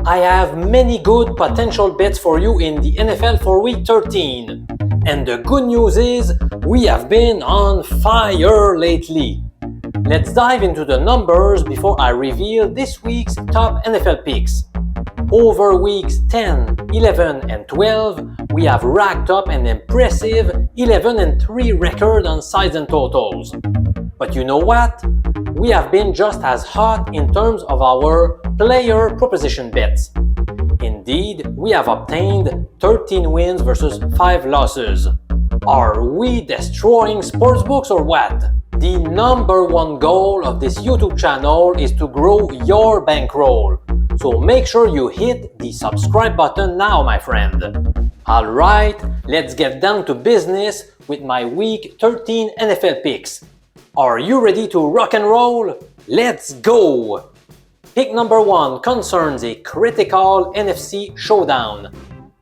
I have many good potential bets for you in the NFL for Week 13. And the good news is, we have been on fire lately. Let's dive into the numbers before I reveal this week's top NFL picks. Over weeks 10, 11, and 12, we have racked up an impressive 11-3 record on sides and totals. But you know what? We have been just as hot in terms of our player proposition bets. Indeed, we have obtained 13 wins versus 5 losses. Are we destroying sportsbooks or what? The number one goal of this YouTube channel is to grow your bankroll. So make sure you hit the subscribe button now, my friend. Alright, let's get down to business with my Week 13 NFL picks. Are you ready to rock and roll? Let's go! Pick number 1 concerns a critical NFC showdown.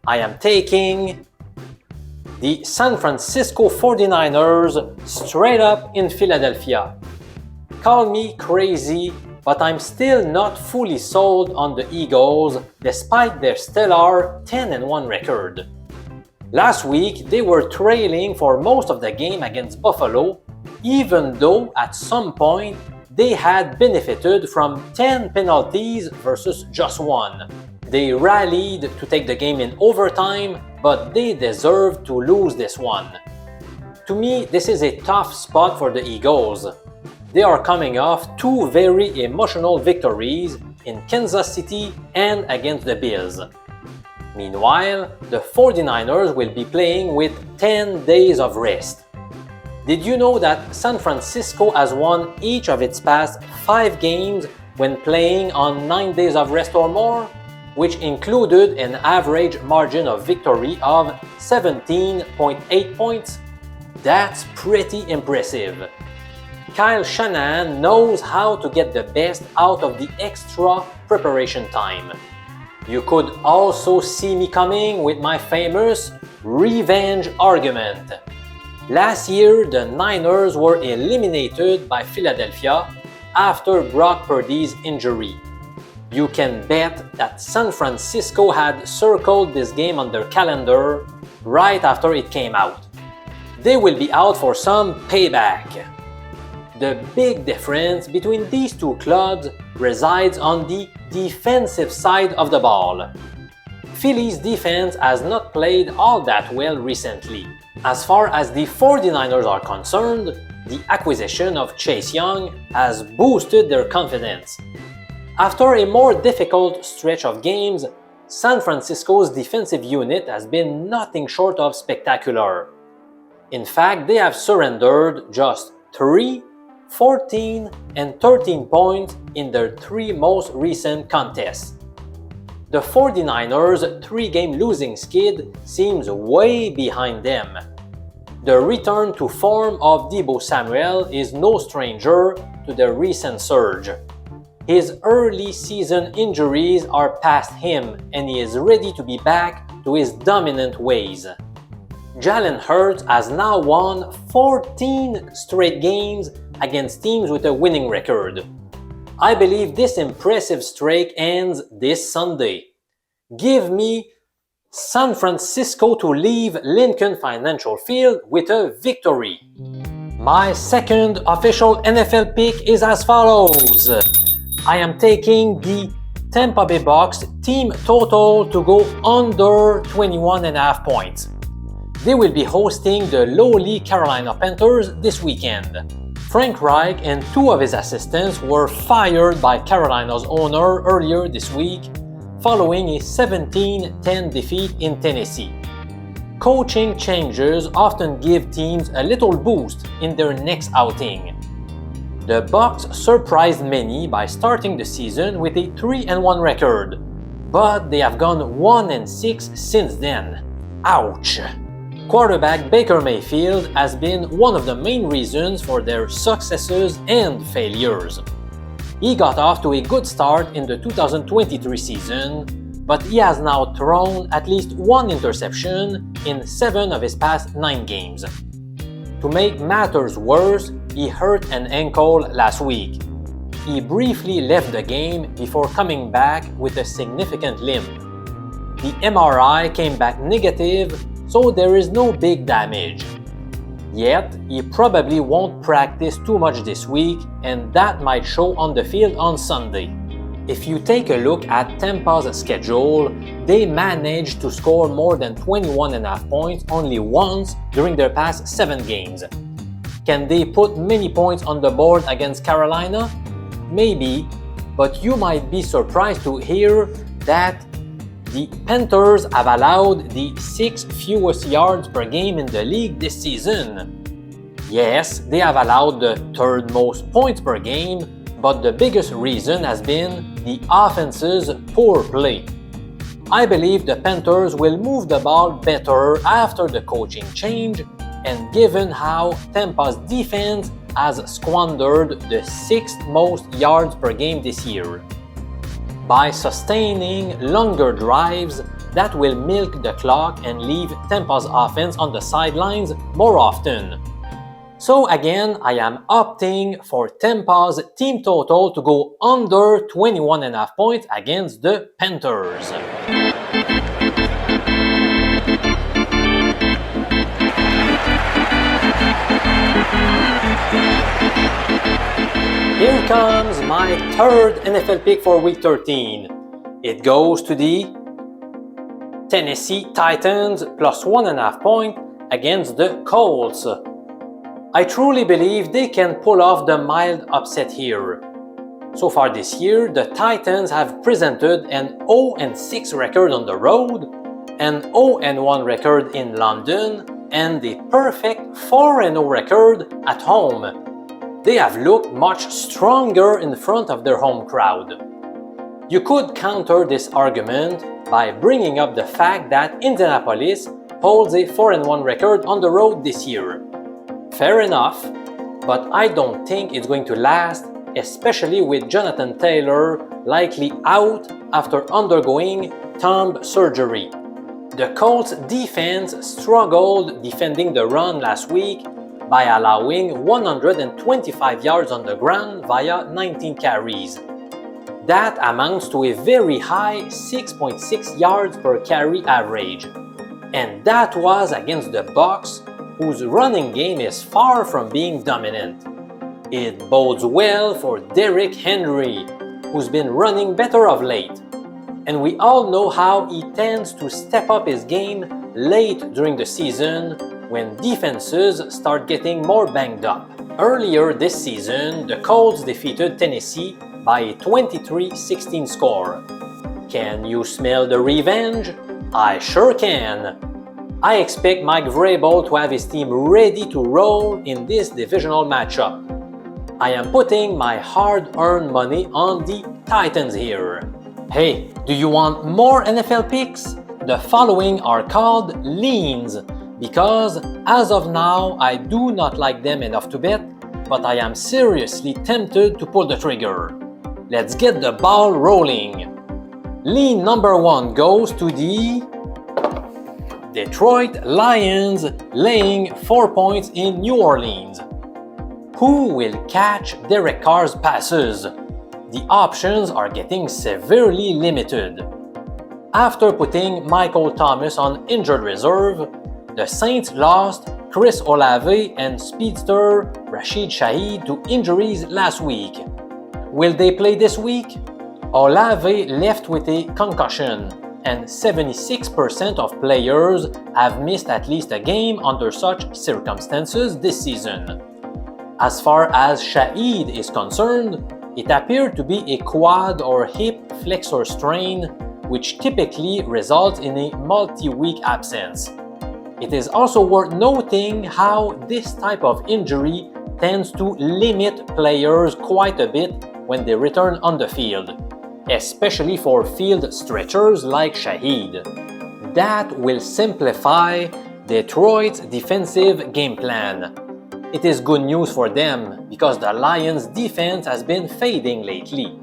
I am taking the San Francisco 49ers straight up in Philadelphia. Call me crazy, but I'm still not fully sold on the Eagles despite their stellar 10-1 record. Last week, they were trailing for most of the game against Buffalo, even though at some point they had benefited from 10 penalties versus just 1. They rallied to take the game in overtime, but they deserved to lose this one. To me, this is a tough spot for the Eagles. They are coming off 2 very emotional victories in Kansas City and against the Bills. Meanwhile, the 49ers will be playing with 10 days of rest. Did you know that San Francisco has won each of its past 5 games when playing on 9 days of rest or more, which included an average margin of victory of 17.8 points? That's pretty impressive. Kyle Shanahan knows how to get the best out of the extra preparation time. You could also see me coming with my famous revenge argument. Last year, the Niners were eliminated by Philadelphia after Brock Purdy's injury. You can bet that San Francisco had circled this game on their calendar right after it came out. They will be out for some payback. The big difference between these two clubs resides on the defensive side of the ball. Philly's defense has not played all that well recently. As far as the 49ers are concerned, the acquisition of Chase Young has boosted their confidence. After a more difficult stretch of games, San Francisco's defensive unit has been nothing short of spectacular. In fact, they have surrendered just 3, 14, and 13 points in their 3 most recent contests. The 49ers' 3-game losing skid seems way behind them. The return to form of Deebo Samuel is no stranger to the recent surge. His early season injuries are past him and he is ready to be back to his dominant ways. Jalen Hurts has now won 14 straight games against teams with a winning record. I believe this impressive streak ends this Sunday. Give me San Francisco to leave Lincoln Financial Field with a victory. My second official NFL pick is as follows. I am taking the Tampa Bay Bucks team total to go under 21.5 points. They will be hosting the lowly Carolina Panthers this weekend. Frank Reich and 2 of his assistants were fired by Carolina's owner earlier this week following a 17-10 defeat in Tennessee. Coaching changes often give teams a little boost in their next outing. The Bucks surprised many by starting the season with a 3-1 record, but they have gone 1-6 since then. Ouch! Quarterback Baker Mayfield has been one of the main reasons for their successes and failures. He got off to a good start in the 2023 season, but he has now thrown at least 1 interception in 7 of his past 9 games. To make matters worse, he hurt an ankle last week. he briefly left the game before coming back with a significant limp. The MRI came back negative, so there is no big damage. Yet, he probably won't practice too much this week, and that might show on the field on Sunday. If you take a look at Tampa's schedule, they managed to score more than 21.5 points only once during their past 7 games. Can they put many points on the board against Carolina? Maybe, but you might be surprised to hear that the Panthers have allowed the 6th fewest yards per game in the league this season. Yes, they have allowed the 3rd most points per game, but the biggest reason has been the offense's poor play. I believe the Panthers will move the ball better after the coaching change, and given how Tampa's defense has squandered the 6th most yards per game this year. By sustaining longer drives that will milk the clock and leave Tampa's offense on the sidelines more often. So again, I am opting for Tampa's team total to go under 21.5 points against the Panthers. Here comes my 3rd NFL pick for Week 13. It goes to the Tennessee Titans plus 1.5 points against the Colts. I truly believe they can pull off the mild upset here. So far this year, the Titans have presented an 0-6 record on the road, an 0-1 record in London, and the perfect 4-0 record at home. They have looked much stronger in front of their home crowd. You could counter this argument by bringing up the fact that Indianapolis holds a 4-1 record on the road this year. Fair enough, but I don't think it's going to last, especially with Jonathan Taylor likely out after undergoing thumb surgery. The Colts defense struggled defending the run last week by allowing 125 yards on the ground via 19 carries. That amounts to a very high 6.6 yards per carry average. And that was against the Bucs, whose running game is far from being dominant. It bodes well for Derrick Henry, who's been running better of late. And we all know how he tends to step up his game late during the season when defenses start getting more banged up. Earlier this season, the Colts defeated Tennessee by a 23-16 score. Can you smell the revenge? I sure can. I expect Mike Vrabel to have his team ready to roll in this divisional matchup. I am putting my hard-earned money on the Titans here. Hey, do you want more NFL picks? The following are called leans because as of now I do not like them enough to bet, but I am seriously tempted to pull the trigger. Let's get the ball rolling. Lean number 1 goes to the Detroit Lions laying 4 points in New Orleans. Who will catch Derek Carr's passes? The options are getting severely limited. After putting Michael Thomas on injured reserve, the Saints lost Chris Olave and speedster Rashid Shaheed to injuries last week. Will they play this week? Olave left with a concussion, and 76% of players have missed at least a game under such circumstances this season. As far as Shaheed is concerned, it appeared to be a quad or hip flexor strain, which typically results in a multi-week absence. It is also worth noting how this type of injury tends to limit players quite a bit when they return on the field, especially for field stretchers like Shaheed. That will simplify Detroit's defensive game plan. It is good news for them because the Lions' defense has been fading lately.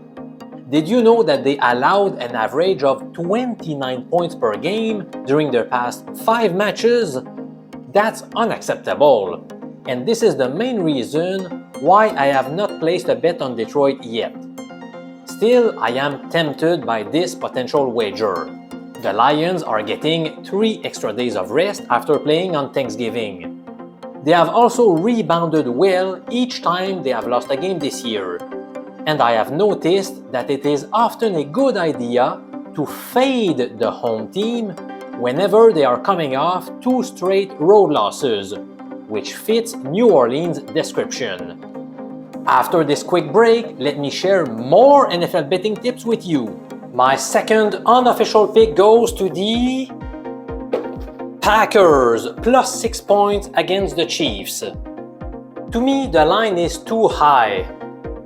Did you know that they allowed an average of 29 points per game during their past 5 matches? That's unacceptable, and this is the main reason why I have not placed a bet on Detroit yet. Still, I am tempted by this potential wager. The Lions are getting 3 extra days of rest after playing on Thanksgiving. They have also rebounded well each time they have lost a game this year. And I have noticed that it is often a good idea to fade the home team whenever they are coming off 2 straight road losses, which fits New Orleans' description. After this quick break, let me share more NFL betting tips with you. My second unofficial pick goes to the Packers, plus 6 points against the Chiefs. To me, the line is too high.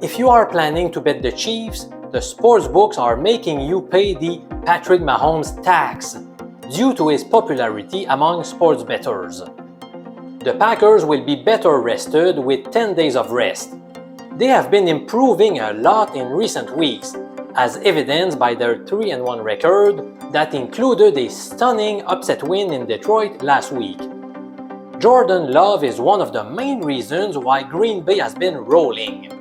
If you are planning to bet the Chiefs, the sportsbooks are making you pay the Patrick Mahomes tax due to his popularity among sports bettors. The Packers will be better rested with 10 days of rest. They have been improving a lot in recent weeks, as evidenced by their 3-1 record that included a stunning upset win in Detroit last week. Jordan Love is one of the main reasons why Green Bay has been rolling.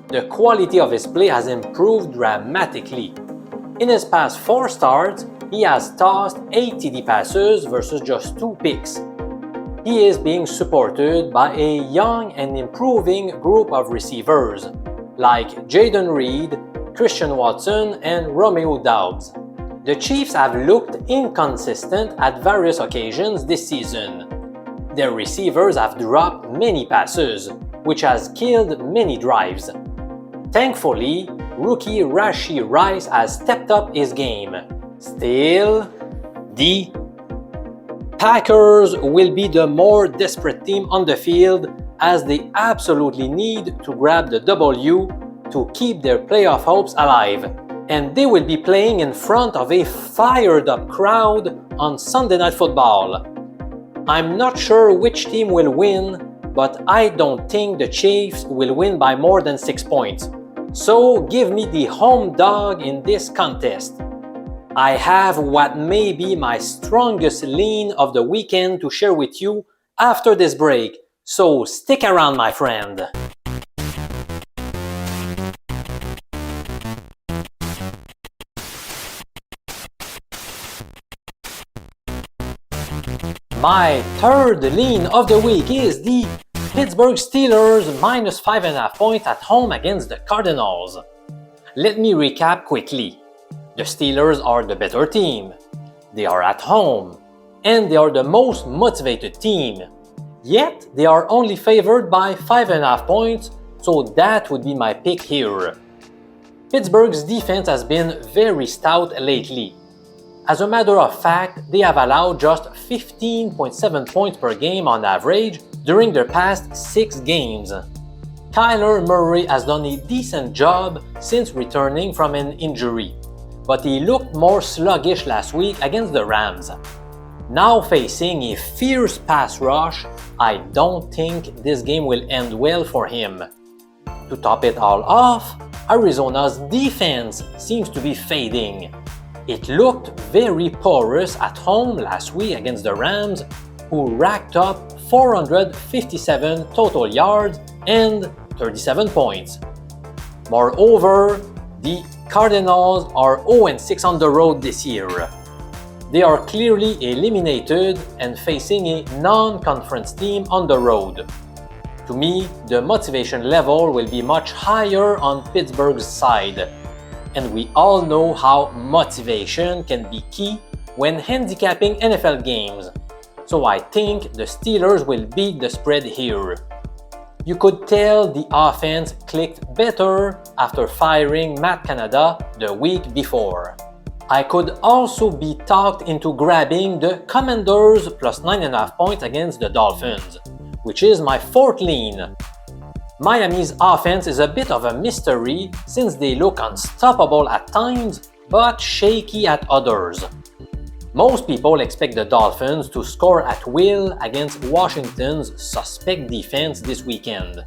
The quality of his play has improved dramatically. In his past 4 starts, he has tossed 8 TD passes versus just 2 picks. He is being supported by a young and improving group of receivers like Jaden Reed, Christian Watson, and Romeo Doubs. The Chiefs have looked inconsistent at various occasions this season. Their receivers have dropped many passes, which has killed many drives. Thankfully, rookie Rashee Rice has stepped up his game. Still, the Packers will be the more desperate team on the field as they absolutely need to grab the W to keep their playoff hopes alive. And they will be playing in front of a fired-up crowd on Sunday Night Football. I'm not sure which team will win, but I don't think the Chiefs will win by more than 6 points. So give me the home dog in this contest. I have what may be my strongest lean of the weekend to share with you after this break, so stick around, my friend. My third lean of the week is the Pittsburgh Steelers minus 5.5 points at home against the Cardinals. Let me recap quickly. The Steelers are the better team. They are at home. And they are the most motivated team. Yet, they are only favored by 5.5 points, so that would be my pick here. Pittsburgh's defense has been very stout lately. As a matter of fact, they have allowed just 15.7 points per game on average during their past 6 games. Kyler Murray has done a decent job since returning from an injury, but he looked more sluggish last week against the Rams. Now facing a fierce pass rush, I don't think this game will end well for him. To top it all off, Arizona's defense seems to be fading. It looked very porous at home last week against the Rams, who racked up 457 total yards and 37 points. Moreover, the Cardinals are 0-6 on the road this year. They are clearly eliminated and facing a non-conference team on the road. To me, the motivation level will be much higher on Pittsburgh's side. And we all know how motivation can be key when handicapping NFL games. So I think the Steelers will beat the spread here. You could tell the offense clicked better after firing Matt Canada the week before. I could also be talked into grabbing the Commanders plus 9.5 points against the Dolphins, which is my fourth lean. Miami's offense is a bit of a mystery since they look unstoppable at times but shaky at others. Most people expect the Dolphins to score at will against Washington's suspect defense this weekend.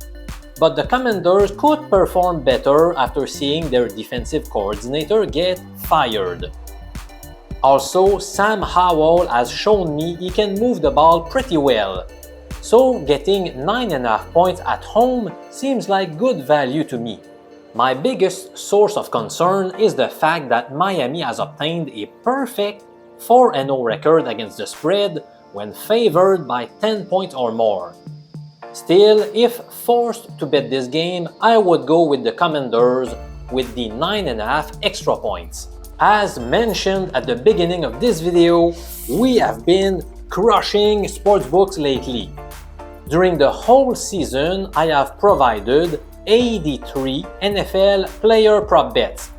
But the Commanders could perform better after seeing their defensive coordinator get fired. Also, Sam Howell has shown me he can move the ball pretty well. so getting 9.5 points at home seems like good value to me. My biggest source of concern is the fact that Miami has obtained a perfect 4-0 record against the spread when favored by 10 points or more. Still, if forced to bet this game, I would go with the Commanders with the 9.5 extra points. As mentioned at the beginning of this video, we have been crushing sportsbooks lately. During the whole season, I have provided 83 NFL player prop bets,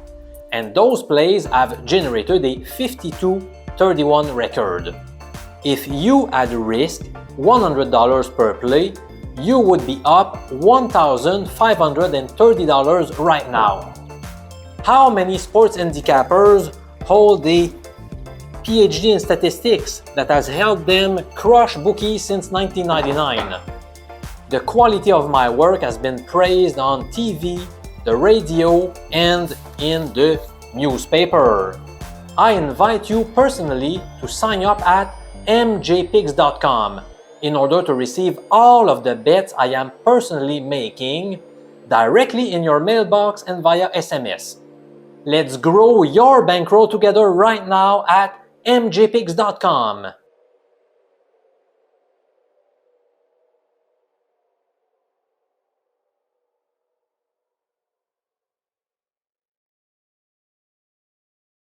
and those plays have generated a 52-31 record. If you had risked $100 per play, you would be up $1,530 right now. How many sports handicappers hold a Ph.D. in statistics that has helped them crush bookies since 1999? The quality of my work has been praised on TV, the radio, and in the newspaper. I invite you personally to sign up at mjpicks.com in order to receive all of the bets I am personally making directly in your mailbox and via SMS. Let's grow your bankroll together right now at mjpicks.com.